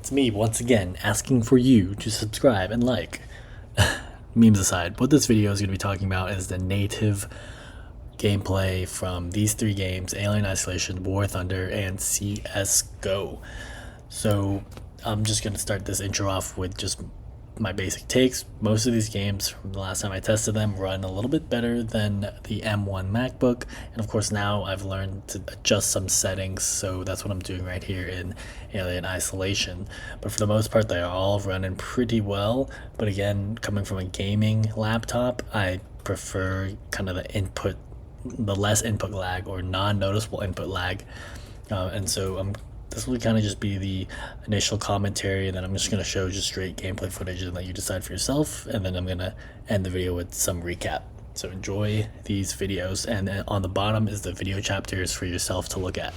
It's me once again asking for you to subscribe and like. Memes aside, what this video is going to be talking about is the native gameplay from these three games: Alien Isolation, War Thunder, and CSGO. So I'm just going to start this intro off with just my basic takes. Most of these games from the last time I tested them run a little bit better than the M1 MacBook, and of course now I've learned to adjust some settings, so that's what I'm doing right here in Alien Isolation. But for the most part they are all running pretty well, but again, coming from a gaming laptop, I prefer kind of the less input lag or non-noticeable input lag, and so this will kind of just be the initial commentary, and then I'm just going to show just straight gameplay footage and let you decide for yourself, and then I'm going to end the video with some recap. So enjoy these videos, and then on the bottom is the video chapters for yourself to look at.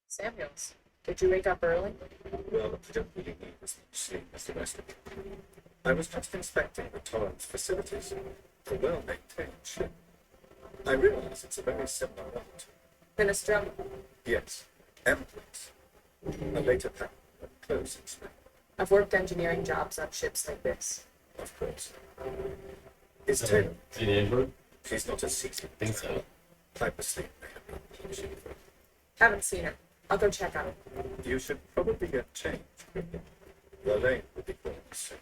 Samuels, did you wake up early? Well, I don't really need as much sleep as the rest of you. I was just inspecting the Torrance facilities. It's a well-maintained ship. I realize it's a very similar lot. Minestrone. Yes, Empress. A later pattern, but close in spec, I've worked engineering jobs on ships like this. of course. Is Taylor? In Android? She's not as seasoned. I think so. Purposely, I have not touched her. Haven't seen her. I'll go check on her. You should probably get changed quickly. The lane will be gone soon.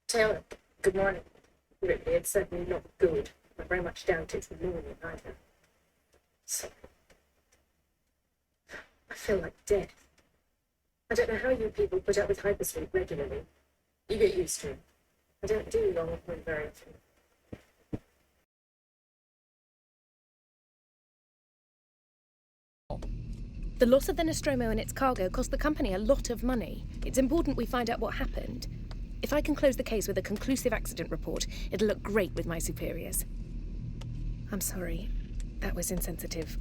Taylor, good morning. Really, it's certainly not good, but very much doubt it's the morning either. So, I feel like dead. I don't know how you people put up with hypersleep regularly. You get used to it. I don't do long one very often. The loss of the Nostromo and its cargo cost the company a lot of money. It's important we find out what happened. If I can close the case with a conclusive accident report, it'll look great with my superiors. I'm sorry. That was insensitive.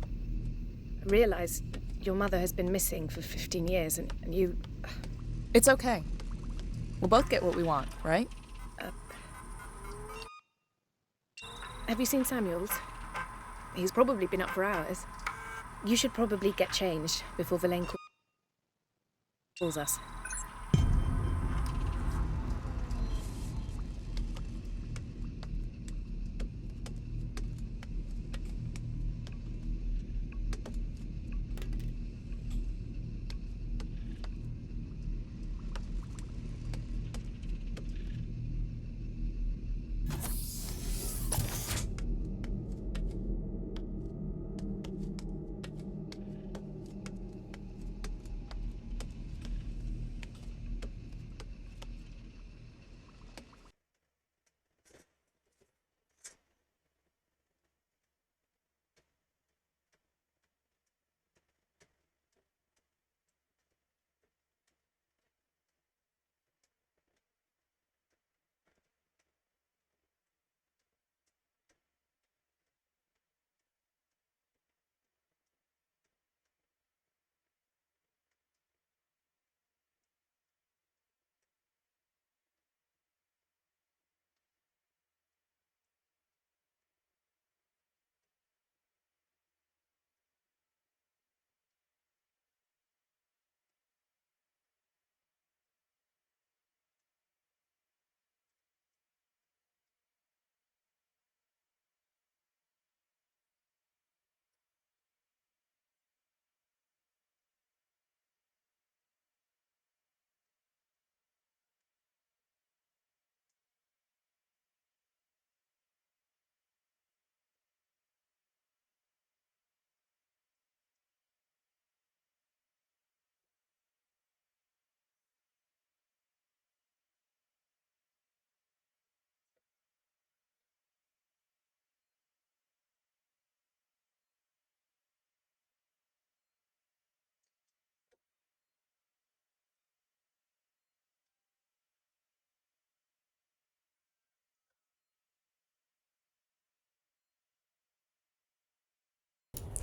I realize your mother has been missing for 15 years, and you... It's okay. We'll both get what we want, right? Have you seen Samuels? He's probably been up for hours. You should probably get changed before Verlaine calls us.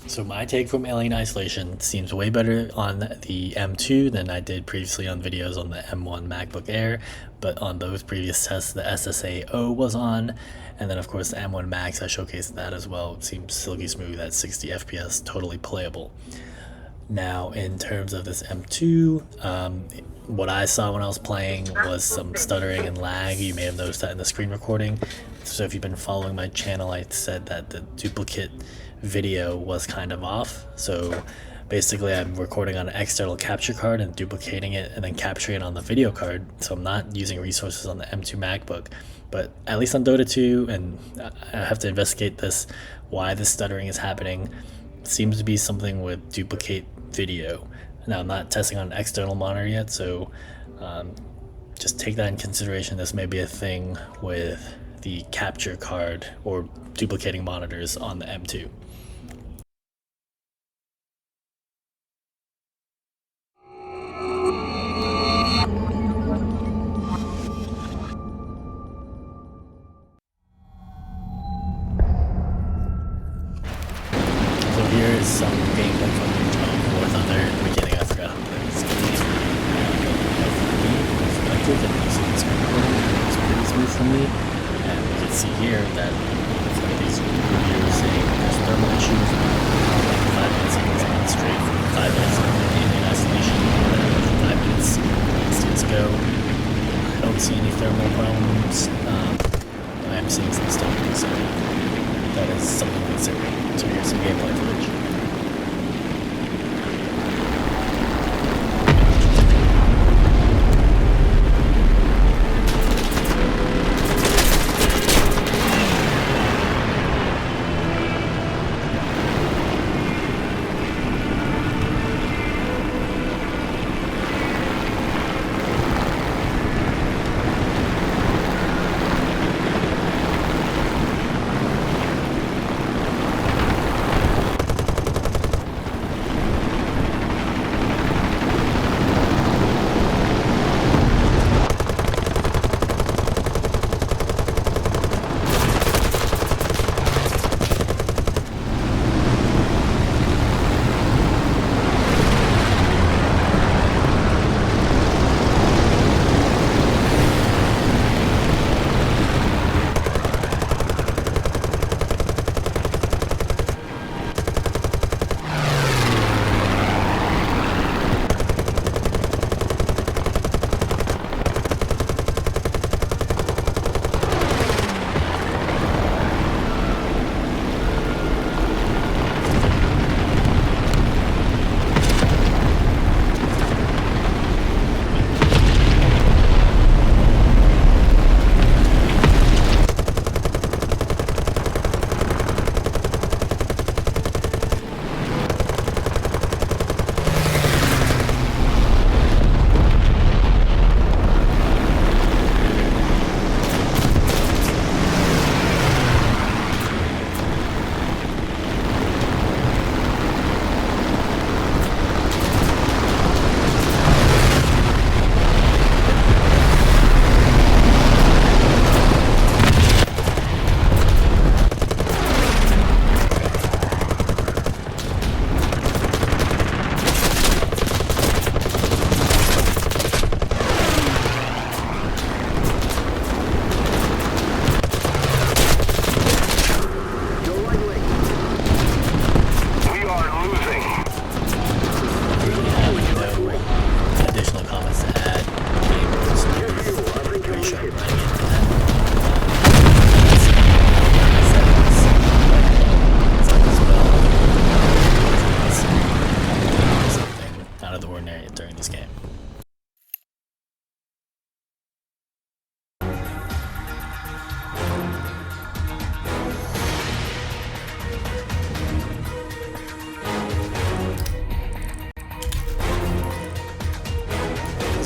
So my take from Alien Isolation seems way better on the M2 than I did previously on videos on the M1 MacBook Air, but on those previous tests the SSAO was on, and then of course the M1 Max, I showcased that as well. It seems silky smooth at 60 FPS, totally playable. Now in terms of this M2, what I saw when I was playing was some stuttering and lag. You may have noticed that in the screen recording. So if you've been following my channel, I said that the duplicate video was kind of off. So basically I'm recording on an external capture card and duplicating it and then capturing it on the video card. So I'm not using resources on the M2 MacBook. But at least on Dota 2, and I have to investigate this, why this stuttering is happening. It seems to be something with duplicate video. Now I'm not testing on an external monitor yet, so just take that in consideration. This may be a thing with the capture card or duplicating monitors on the M2. So here is some gameplay from War Thunder. Beginning, I forgot how to play this game. It's pretty smooth for me, and you can see here that it's like these reviews saying there's thermal issues. 5 minutes on straight, 5 minutes in isolation, 5 minutes in CSGO. I don't see any thermal problems. I am seeing some stuff, so that is something to consider. So here's some gameplay footage.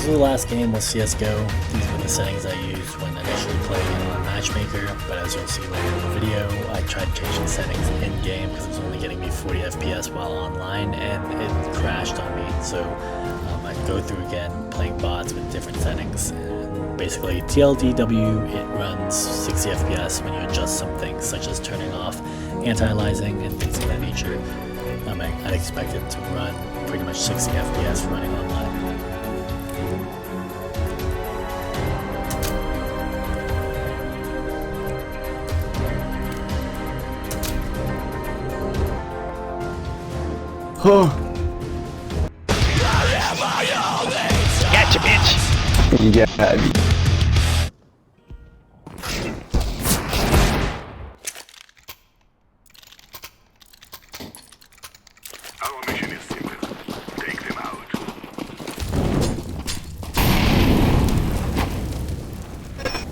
This was the last game with CSGO. These were the settings I used when initially playing on Matchmaker, but as you'll see later in the video, I tried changing settings in-game because it was only getting me 40 FPS while online, and it crashed on me. So I'd go through again, playing bots with different settings. And basically, TLDW, it runs 60 FPS when you adjust some things, such as turning off anti-aliasing and things of that nature. I mean, I'd expect it to run pretty much 60 FPS running online. Huh. Gotcha, bitch! You got me. Our mission is simple. Take them out.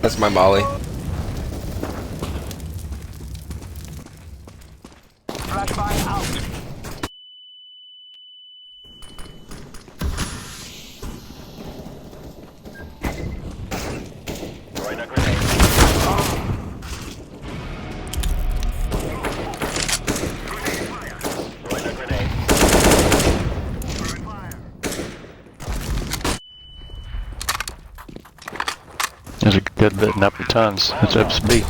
That's my molly. Flashbang out! Throwing a grenade. Throwing a grenade. There's a good bit in upper tons. That's up B.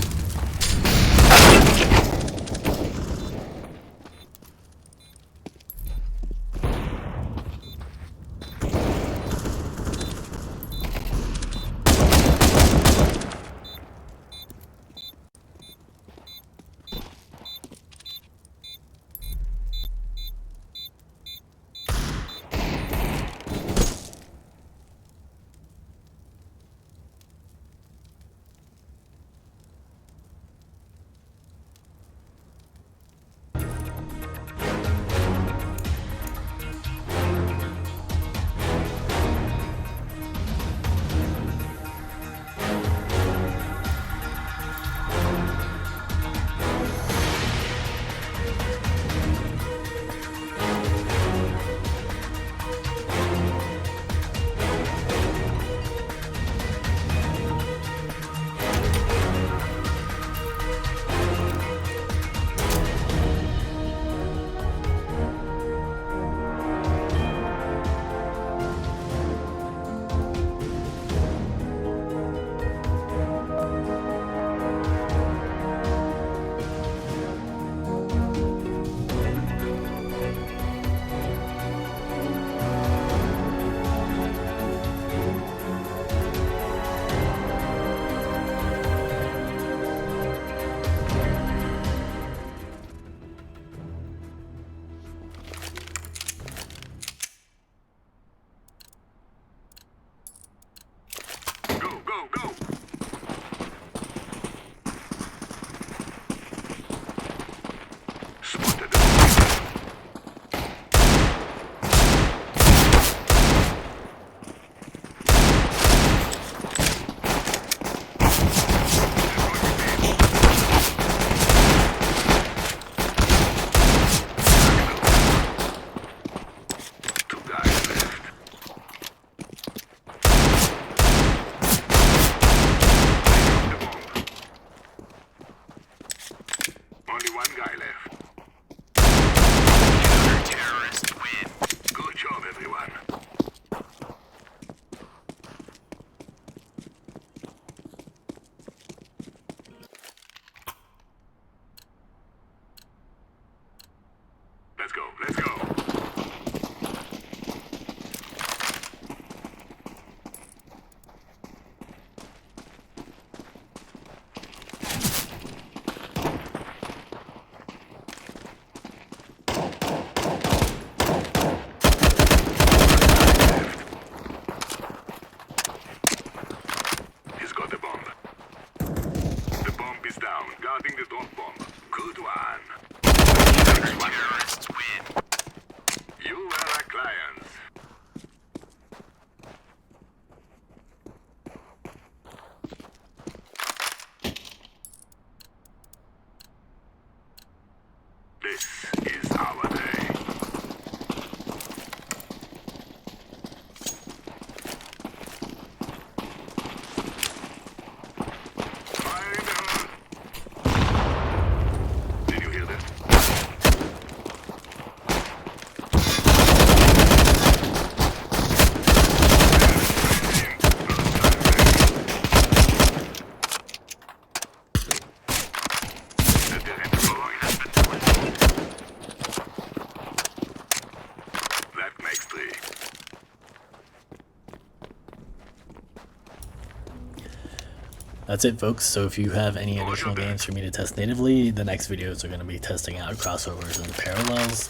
that's it, folks. So if you have any additional games for me to test natively, the next videos are going to be testing out crossovers and parallels.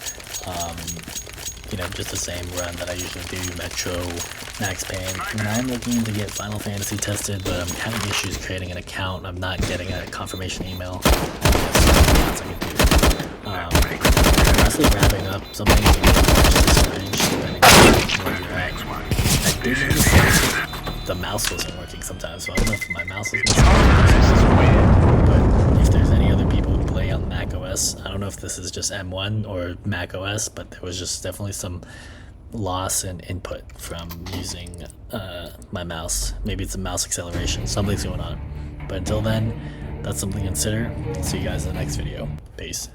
You know, just the same run that I usually do, Metro, Max Payne. And I'm looking to get Final Fantasy tested, but I'm having issues creating an account. I'm not getting a confirmation email. Lastly, wrapping up, something you can discouraged depending on where you're at. I did notice that the mouse wasn't working sometimes, so I don't know if my mouse is missing. But if there's any other people who play on Mac OS, I don't know if this is just M1 or Mac OS, but there was just definitely some loss in input from using my mouse. Maybe it's a mouse acceleration, something's going on. But until then, that's something to consider. See you guys in the next video. Peace.